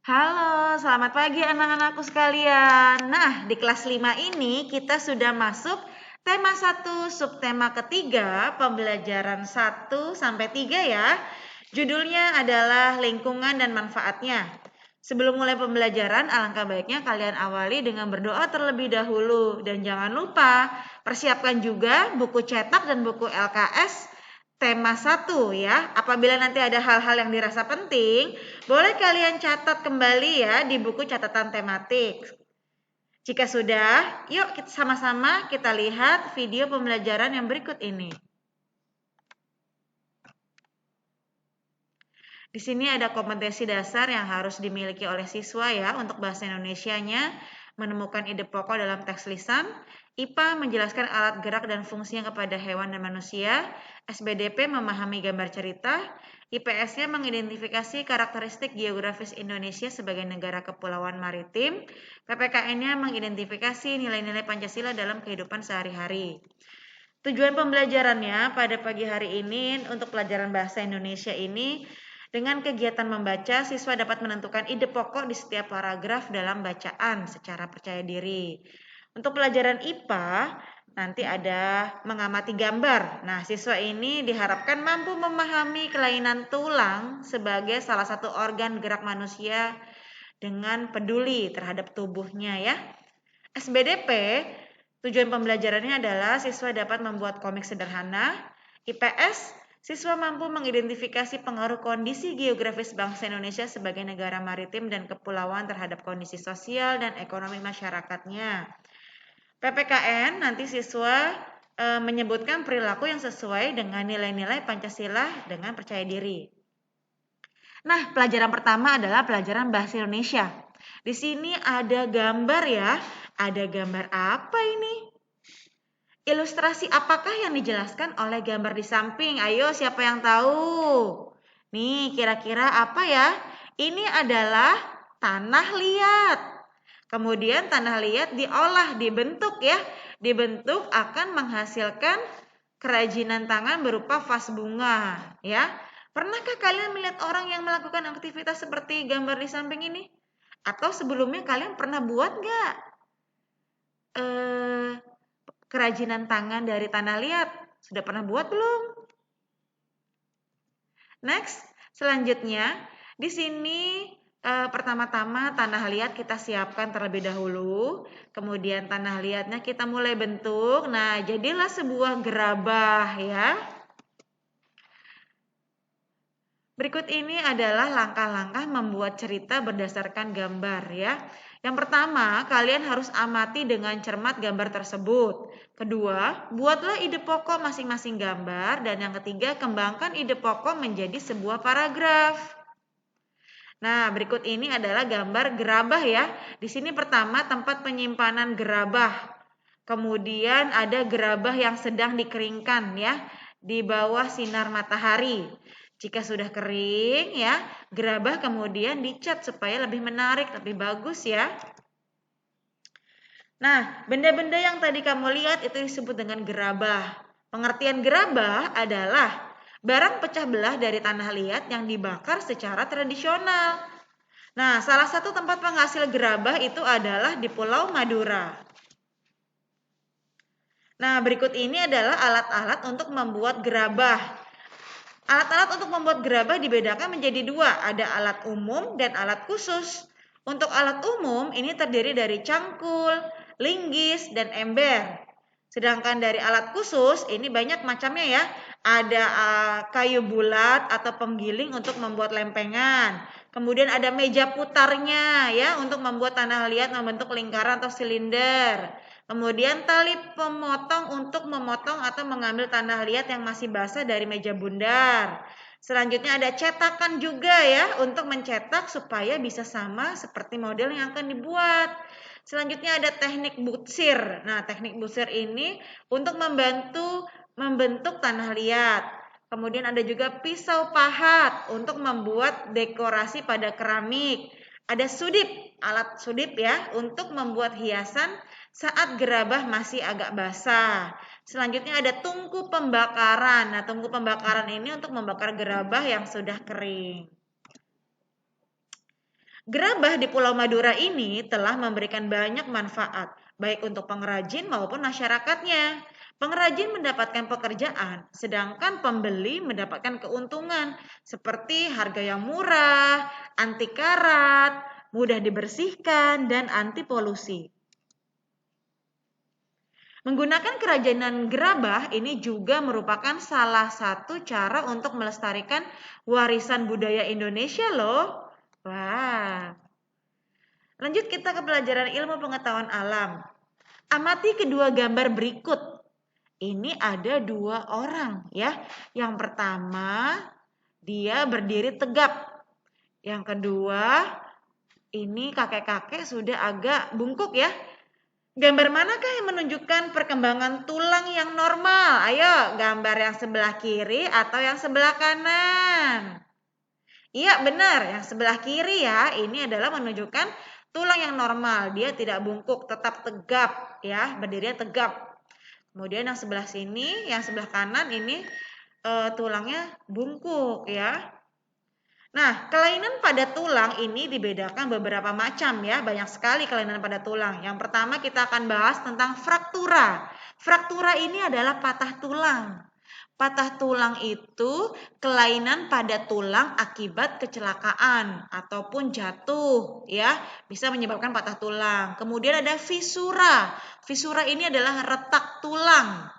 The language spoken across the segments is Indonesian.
Halo, selamat pagi anak-anakku sekalian. Nah, di kelas 5 ini kita sudah masuk tema 1, subtema ketiga, pembelajaran 1 sampai 3 ya. Judulnya adalah lingkungan dan manfaatnya. Sebelum mulai pembelajaran, alangkah baiknya kalian awali dengan berdoa terlebih dahulu. Dan jangan lupa, persiapkan juga buku cetak dan buku LKS tema 1 ya. Apabila nanti ada hal-hal yang dirasa penting, boleh kalian catat kembali ya di buku catatan tematik. Jika sudah, yuk kita sama-sama kita lihat video pembelajaran yang berikut ini. Di sini ada kompetensi dasar yang harus dimiliki oleh siswa ya untuk bahasa Indonesianya, menemukan ide pokok dalam teks lisan, IPA menjelaskan alat gerak dan fungsinya kepada hewan dan manusia, SBDP memahami gambar cerita, IPS-nya mengidentifikasi karakteristik geografis Indonesia sebagai negara kepulauan maritim, PPKN-nya mengidentifikasi nilai-nilai Pancasila dalam kehidupan sehari-hari. Tujuan pembelajarannya pada pagi hari ini untuk pelajaran bahasa Indonesia ini, dengan kegiatan membaca, siswa dapat menentukan ide pokok di setiap paragraf dalam bacaan secara percaya diri. Untuk pelajaran IPA, nanti ada mengamati gambar. Nah, siswa ini diharapkan mampu memahami kelainan tulang sebagai salah satu organ gerak manusia dengan peduli terhadap tubuhnya ya. SBDP, tujuan pembelajarannya adalah siswa dapat membuat komik sederhana. IPS, siswa mampu mengidentifikasi pengaruh kondisi geografis bangsa Indonesia sebagai negara maritim dan kepulauan terhadap kondisi sosial dan ekonomi masyarakatnya. PPKN, nanti siswa menyebutkan perilaku yang sesuai dengan nilai-nilai Pancasila dengan percaya diri. Nah, pelajaran pertama adalah pelajaran bahasa Indonesia. Di sini ada gambar ya. Ada gambar apa ini? Ilustrasi apakah yang dijelaskan oleh gambar di samping? Ayo, siapa yang tahu? Nih, kira-kira apa ya? Ini adalah tanah liat. Kemudian tanah liat diolah, dibentuk ya. Dibentuk akan menghasilkan kerajinan tangan berupa vas bunga ya. Pernahkah kalian melihat orang yang melakukan aktivitas seperti gambar di samping ini? Atau sebelumnya kalian pernah buat nggak kerajinan tangan dari tanah liat? Sudah pernah buat belum? Next, selanjutnya di sini pertama-tama tanah liat kita siapkan terlebih dahulu. Kemudian tanah liatnya kita mulai bentuk. Nah, jadilah sebuah gerabah ya. Berikut ini adalah langkah-langkah membuat cerita berdasarkan gambar ya. Yang pertama, kalian harus amati dengan cermat gambar tersebut. Kedua, buatlah ide pokok masing-masing gambar. Dan yang ketiga, kembangkan ide pokok menjadi sebuah paragraf. Nah, berikut ini adalah gambar gerabah ya. Di sini pertama tempat penyimpanan gerabah. Kemudian ada gerabah yang sedang dikeringkan ya di bawah sinar matahari. Jika sudah kering ya, gerabah kemudian dicat supaya lebih menarik, lebih bagus ya. Nah, benda-benda yang tadi kamu lihat itu disebut dengan gerabah. Pengertian gerabah adalah barang pecah belah dari tanah liat yang dibakar secara tradisional. Nah, salah satu tempat penghasil gerabah itu adalah di Pulau Madura. Nah, berikut ini adalah alat-alat untuk membuat gerabah. Alat-alat untuk membuat gerabah dibedakan menjadi dua, ada alat umum dan alat khusus. Untuk alat umum ini terdiri dari cangkul, linggis, dan ember. Sedangkan dari alat khusus ini banyak macamnya ya. Ada kayu bulat atau penggiling untuk membuat lempengan. Kemudian ada meja putarnya ya untuk membuat tanah liat membentuk lingkaran atau silinder. Kemudian tali pemotong untuk memotong atau mengambil tanah liat yang masih basah dari meja bundar. Selanjutnya ada cetakan juga ya untuk mencetak supaya bisa sama seperti model yang akan dibuat. Selanjutnya ada teknik butsir. Nah, teknik butsir ini untuk membantu membentuk tanah liat. Kemudian ada juga pisau pahat untuk membuat dekorasi pada keramik. Ada sudip, alat sudip ya untuk membuat hiasan saat gerabah masih agak basah. Selanjutnya ada tungku pembakaran. Nah, tungku pembakaran ini untuk membakar gerabah yang sudah kering. Gerabah di Pulau Madura ini telah memberikan banyak manfaat, baik untuk pengrajin maupun masyarakatnya. Pengrajin mendapatkan pekerjaan, sedangkan pembeli mendapatkan keuntungan seperti harga yang murah, anti karat, mudah dibersihkan, dan anti polusi. Menggunakan kerajinan gerabah ini juga merupakan salah satu cara untuk melestarikan warisan budaya Indonesia loh. Wah. Lanjut kita ke pelajaran ilmu pengetahuan alam. Amati kedua gambar berikut. Ini ada dua orang ya. Yang pertama dia berdiri tegap. Yang kedua ini kakek-kakek sudah agak bungkuk ya. Gambar manakah yang menunjukkan perkembangan tulang yang normal? Ayo, gambar yang sebelah kiri atau yang sebelah kanan? Iya, benar. Yang sebelah kiri ya, ini adalah menunjukkan tulang yang normal. Dia tidak bungkuk, tetap tegap ya, berdirinya tegap. Kemudian yang sebelah sini, yang sebelah kanan ini tulangnya bungkuk ya. Nah, kelainan pada tulang ini dibedakan beberapa macam ya, banyak sekali kelainan pada tulang. Yang pertama kita akan bahas tentang fraktura. Fraktura ini adalah patah tulang. Patah tulang itu kelainan pada tulang akibat kecelakaan ataupun jatuh ya, bisa menyebabkan patah tulang. Kemudian ada fisura. Fisura ini adalah retak tulang.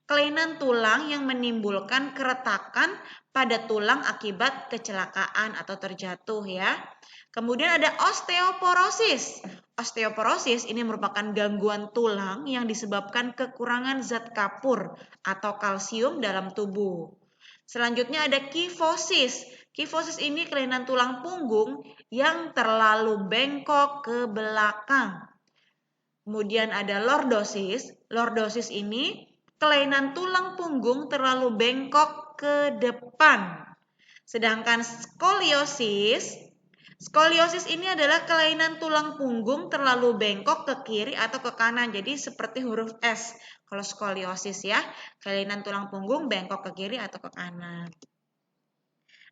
Kelainan tulang yang menimbulkan keretakan pada tulang akibat kecelakaan atau terjatuh ya. Kemudian ada osteoporosis. Osteoporosis ini merupakan gangguan tulang yang disebabkan kekurangan zat kapur atau kalsium dalam tubuh. Selanjutnya ada kifosis. Kifosis ini kelainan tulang punggung yang terlalu bengkok ke belakang. Kemudian ada lordosis. Lordosis ini kelainan tulang punggung terlalu bengkok ke depan. Sedangkan skoliosis ini adalah kelainan tulang punggung terlalu bengkok ke kiri atau ke kanan. Jadi seperti huruf S. Kalau skoliosis ya, kelainan tulang punggung bengkok ke kiri atau ke kanan.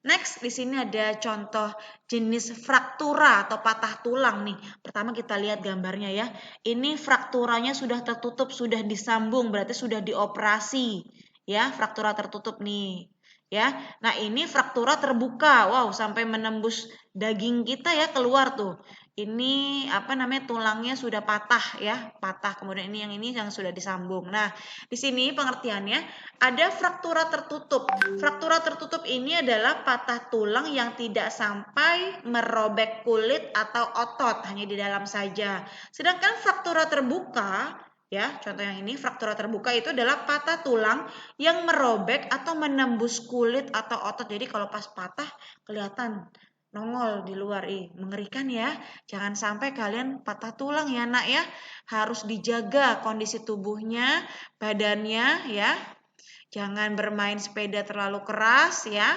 Next, di sini ada contoh jenis fraktura atau patah tulang nih. Pertama kita lihat gambarnya ya. Ini frakturanya sudah tertutup, sudah disambung, berarti sudah dioperasi. Ya, fraktura tertutup nih. Ya, nah ini fraktura terbuka. Wow, sampai menembus daging kita ya, keluar tuh. Ini apa namanya, tulangnya sudah patah ya, patah. Kemudian ini yang sudah disambung. Nah, di sini pengertiannya ada fraktura tertutup. Fraktura tertutup ini adalah patah tulang yang tidak sampai merobek kulit atau otot, hanya di dalam saja. Sedangkan fraktura terbuka, ya, contoh yang ini, fraktura terbuka itu adalah patah tulang yang merobek atau menembus kulit atau otot. Jadi kalau pas patah kelihatan nongol di luar, mengerikan ya. Jangan sampai kalian patah tulang ya nak ya. Harus dijaga kondisi tubuhnya, badannya ya. Jangan bermain sepeda terlalu keras ya.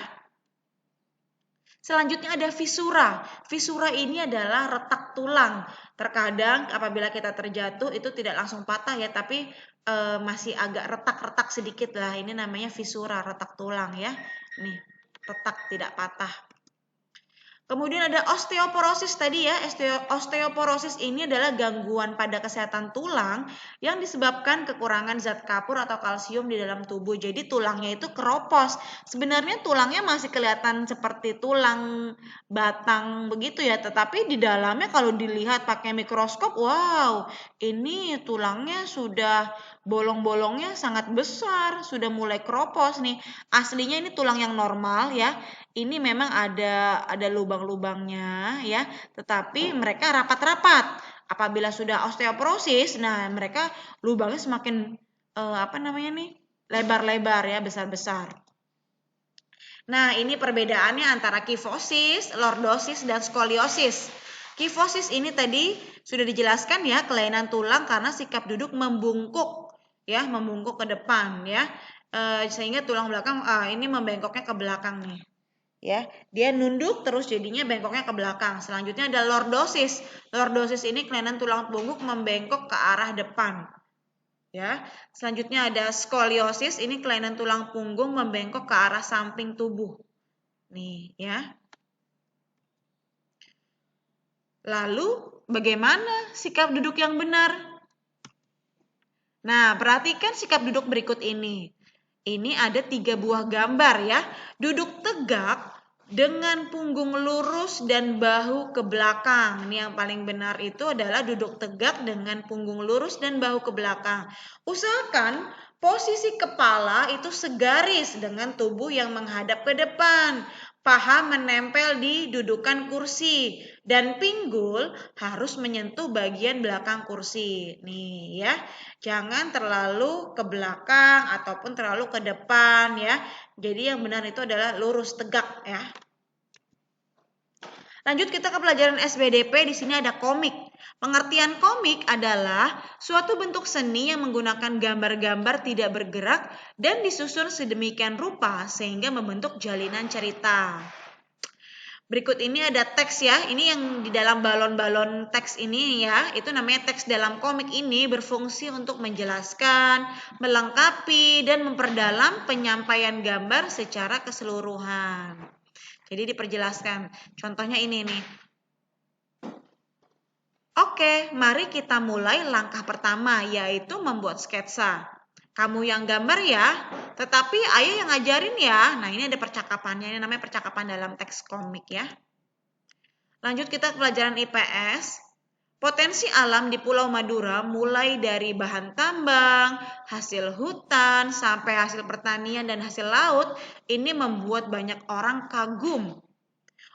Selanjutnya ada fisura. Fisura ini adalah retak tulang. Terkadang apabila kita terjatuh itu tidak langsung patah ya, tapi masih agak retak-retak sedikit lah. Ini namanya fisura, retak tulang ya. Nih, retak tidak patah. Kemudian ada osteoporosis tadi ya. Osteoporosis ini adalah gangguan pada kesehatan tulang yang disebabkan kekurangan zat kapur atau kalsium di dalam tubuh. Jadi tulangnya itu keropos. Sebenarnya tulangnya masih kelihatan seperti tulang batang begitu ya. Tetapi di dalamnya kalau dilihat pakai mikroskop, wow, ini tulangnya sudah bolong-bolongnya sangat besar, sudah mulai keropos nih. Aslinya ini tulang yang normal ya. Ini memang ada lubang-lubangnya ya, tetapi mereka rapat-rapat. Apabila sudah osteoporosis, nah mereka lubangnya semakin lebar-lebar ya, besar-besar. Nah, ini perbedaannya antara kifosis, lordosis, dan skoliosis. Kifosis ini tadi sudah dijelaskan ya, kelainan tulang karena sikap duduk membungkuk ya, membungkuk ke depan ya, sehingga tulang belakang ini membengkoknya ke belakang nih. Ya, dia nunduk terus jadinya bengkoknya ke belakang. Selanjutnya ada lordosis. Lordosis ini kelainan tulang punggung membengkok ke arah depan. Ya. Selanjutnya ada skoliosis, ini kelainan tulang punggung membengkok ke arah samping tubuh. Nih, ya. Lalu, bagaimana sikap duduk yang benar? Nah, perhatikan sikap duduk berikut ini. Ini ada 3 buah gambar ya. Duduk tegak dengan punggung lurus dan bahu ke belakang. Ini yang paling benar itu adalah duduk tegak dengan punggung lurus dan bahu ke belakang. Usahakan posisi kepala itu segaris dengan tubuh yang menghadap ke depan. Paha menempel di dudukan kursi dan pinggul harus menyentuh bagian belakang kursi. Nih ya, jangan terlalu ke belakang ataupun terlalu ke depan ya. Jadi yang benar itu adalah lurus tegak ya. Lanjut kita ke pelajaran SBDP, di sini ada komik. Pengertian komik adalah suatu bentuk seni yang menggunakan gambar-gambar tidak bergerak dan disusun sedemikian rupa sehingga membentuk jalinan cerita. Berikut ini ada teks ya, ini yang di dalam balon-balon teks ini ya, itu namanya teks dalam komik. Ini berfungsi untuk menjelaskan, melengkapi, dan memperdalam penyampaian gambar secara keseluruhan. Jadi diperjelaskan. Contohnya ini nih. Oke, mari kita mulai langkah pertama, yaitu membuat sketsa. Kamu yang gambar ya, tetapi ayah yang ngajarin ya. Nah, ini ada percakapannya, ini namanya percakapan dalam teks komik ya. Lanjut kita ke pelajaran IPS. Potensi alam di Pulau Madura mulai dari bahan tambang, hasil hutan, sampai hasil pertanian dan hasil laut, ini membuat banyak orang kagum.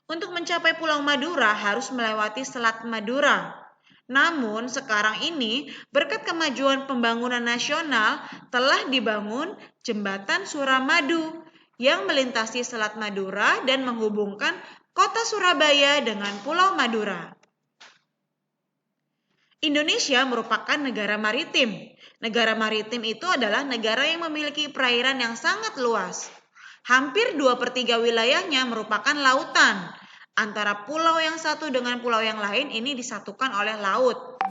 Untuk mencapai Pulau Madura harus melewati Selat Madura. Namun sekarang ini berkat kemajuan pembangunan nasional telah dibangun jembatan Suramadu yang melintasi Selat Madura dan menghubungkan kota Surabaya dengan Pulau Madura. Indonesia merupakan negara maritim. Negara maritim itu adalah negara yang memiliki perairan yang sangat luas. Hampir 2/3 wilayahnya merupakan lautan. Antara pulau yang satu dengan pulau yang lain ini disatukan oleh laut.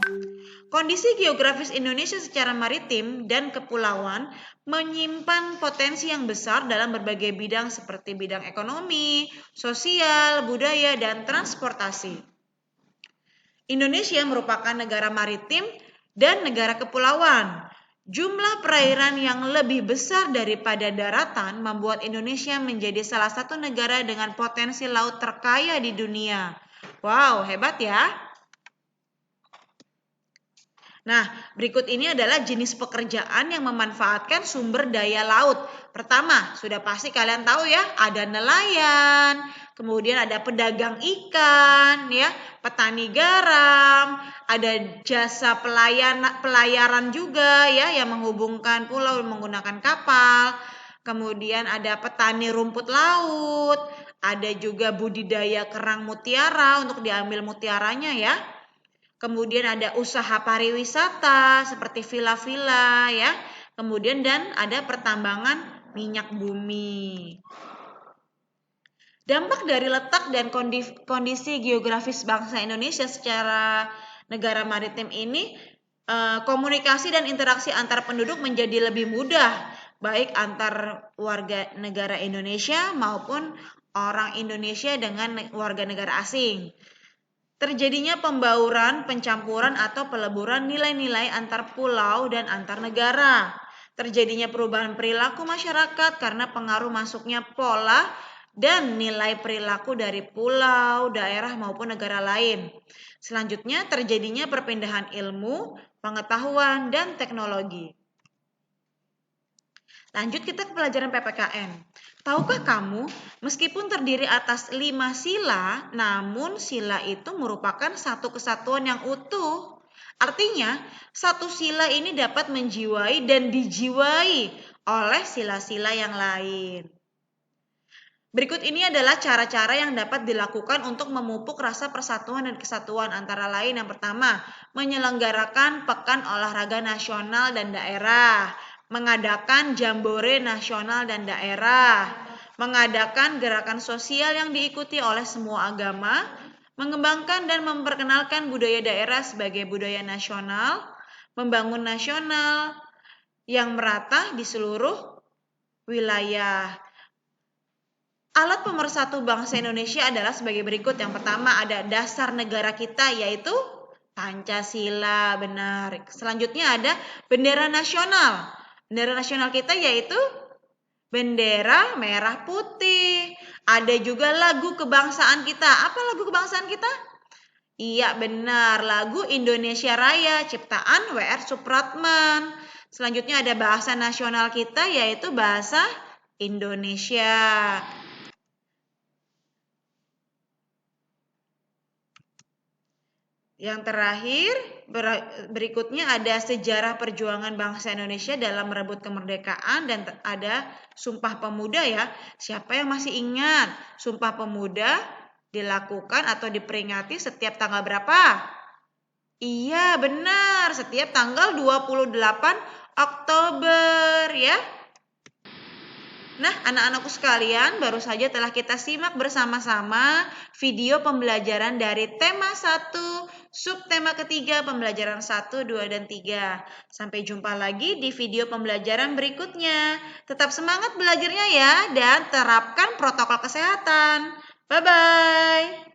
Kondisi geografis Indonesia secara maritim dan kepulauan menyimpan potensi yang besar dalam berbagai bidang seperti bidang ekonomi, sosial, budaya, dan transportasi. Indonesia merupakan negara maritim dan negara kepulauan. Jumlah perairan yang lebih besar daripada daratan membuat Indonesia menjadi salah satu negara dengan potensi laut terkaya di dunia. Wow, hebat ya. Nah, berikut ini adalah jenis pekerjaan yang memanfaatkan sumber daya laut. Pertama, sudah pasti kalian tahu ya, ada nelayan, kemudian ada pedagang ikan, ya, petani garam, ada jasa pelayaran juga ya yang menghubungkan pulau menggunakan kapal. Kemudian ada petani rumput laut, ada juga budidaya kerang mutiara untuk diambil mutiaranya ya. Kemudian ada usaha pariwisata seperti villa-villa ya. Kemudian dan ada pertambangan minyak bumi. Dampak dari letak dan kondisi geografis bangsa Indonesia secara negara maritim ini, komunikasi dan interaksi antar penduduk menjadi lebih mudah, baik antar warga negara Indonesia maupun orang Indonesia dengan warga negara asing. Terjadinya pembauran, pencampuran atau peleburan nilai-nilai antar pulau dan antar negara. Terjadinya perubahan perilaku masyarakat karena pengaruh masuknya pola dan nilai perilaku dari pulau, daerah maupun negara lain. Selanjutnya terjadinya perpindahan ilmu, pengetahuan, dan teknologi. Lanjut kita ke pelajaran PPKN. Tahukah kamu, meskipun terdiri atas 5 sila, namun sila itu merupakan satu kesatuan yang utuh. Artinya, satu sila ini dapat menjiwai dan dijiwai oleh sila-sila yang lain. Berikut ini adalah cara-cara yang dapat dilakukan untuk memupuk rasa persatuan dan kesatuan. Antara lain yang pertama, menyelenggarakan Pekan Olahraga Nasional dan Daerah, mengadakan jambore nasional dan daerah, mengadakan gerakan sosial yang diikuti oleh semua agama, mengembangkan dan memperkenalkan budaya daerah sebagai budaya nasional, membangun nasional yang merata di seluruh wilayah. Alat pemersatu bangsa Indonesia adalah sebagai berikut. Yang pertama ada dasar negara kita, yaitu Pancasila, benar. Selanjutnya ada bendera nasional. Bendera nasional kita yaitu bendera merah putih. Ada juga lagu kebangsaan kita. Apa lagu kebangsaan kita? Iya, benar. Lagu Indonesia Raya, ciptaan W.R. Supratman. Selanjutnya ada bahasa nasional kita, yaitu bahasa Indonesia. Yang terakhir, berikutnya ada sejarah perjuangan bangsa Indonesia dalam merebut kemerdekaan dan ada Sumpah Pemuda ya. Siapa yang masih ingat? Sumpah Pemuda dilakukan atau diperingati setiap tanggal berapa? Iya, benar. Setiap tanggal 28 Oktober ya. Nah, anak-anakku sekalian, baru saja telah kita simak bersama-sama video pembelajaran dari tema 1, subtema ketiga, pembelajaran 1, 2, dan 3. Sampai jumpa lagi di video pembelajaran berikutnya. Tetap semangat belajarnya ya, dan terapkan protokol kesehatan. Bye-bye.